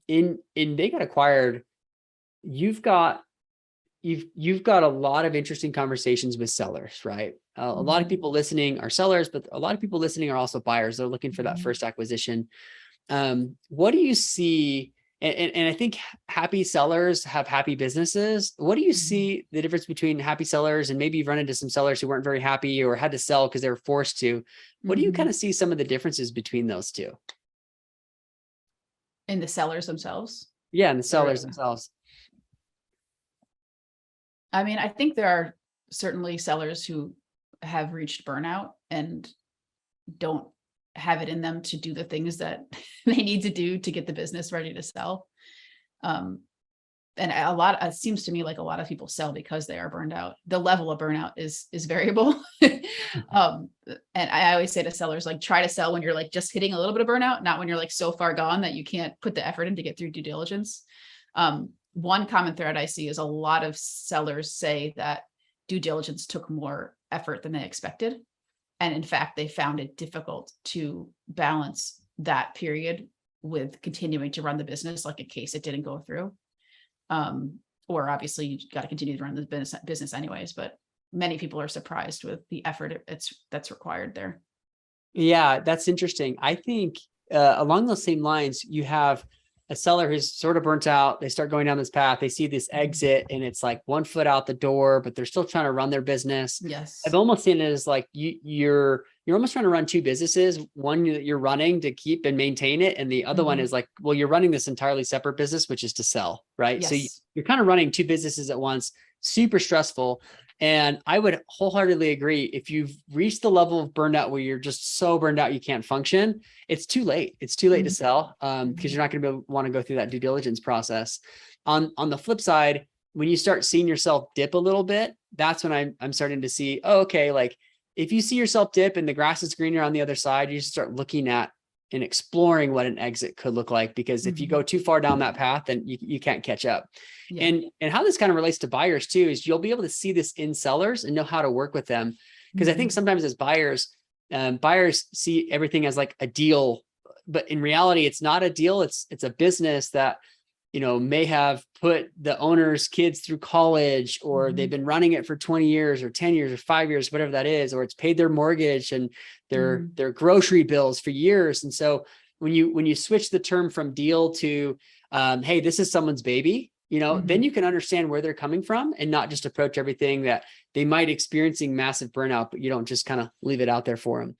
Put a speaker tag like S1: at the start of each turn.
S1: In They Got Acquired, you've got a lot of interesting conversations with sellers, right? A lot of people listening are sellers, but a lot of people listening are also buyers. They're looking for that first acquisition. What do you see? And I think happy sellers have happy businesses. What do you see the difference between happy sellers, and maybe you've run into some sellers who weren't very happy or had to sell because they were forced to? What do you kind of see some of the differences between those two?
S2: In the sellers themselves?
S1: Yeah, and the sellers themselves.
S2: I mean, I think there are certainly sellers who have reached burnout and don't have it in them to do the things that they need to do to get the business ready to sell. And it seems to me like a lot of people sell because they are burned out. The level of burnout is variable. And I always say to sellers, like, try to sell when you're like just hitting a little bit of burnout, not when you're like so far gone that you can't put the effort in to get through due diligence. One common thread I see is a lot of sellers say that due diligence took more effort than they expected. And in fact, they found it difficult to balance that period with continuing to run the business, like in case it didn't go through. Or obviously you got to continue to run the business anyways, but many people are surprised with the effort that's required there.
S1: Yeah, that's interesting. I think along those same lines, you have a seller who's sort of burnt out. They start going down this path. They see this exit and it's like 1 foot out the door, but they're still trying to run their business.
S2: Yes.
S1: I've almost seen it as like you're almost trying to run two businesses. One that you're running to keep and maintain it. And the other one is like, well, you're running this entirely separate business, which is to sell, right?
S2: Yes.
S1: So you're kind of running two businesses at once, super stressful. And I would wholeheartedly agree. If you've reached the level of burnout where you're just so burned out you can't function, it's too late. It's too late to sell because you're not going to want to go through that due diligence process. On the flip side, when you start seeing yourself dip a little bit, that's when I'm starting to see, oh, okay, like if you see yourself dip and the grass is greener on the other side, you start looking at and exploring what an exit could look like. Because if you go too far down that path, then you can't catch up. Yeah. And how this kind of relates to buyers too, is you'll be able to see this in sellers and know how to work with them. Because I think sometimes as buyers see everything as like a deal, but in reality, it's not a deal. It's a business that, may have put the owner's kids through college, or they've been running it for 20 years or 10 years or 5 years, whatever that is, or it's paid their mortgage and their grocery bills for years. And so when you switch the term from deal to, hey, this is someone's baby, then you can understand where they're coming from and not just approach everything that they might experiencing massive burnout, but you don't just kind of leave it out there for them.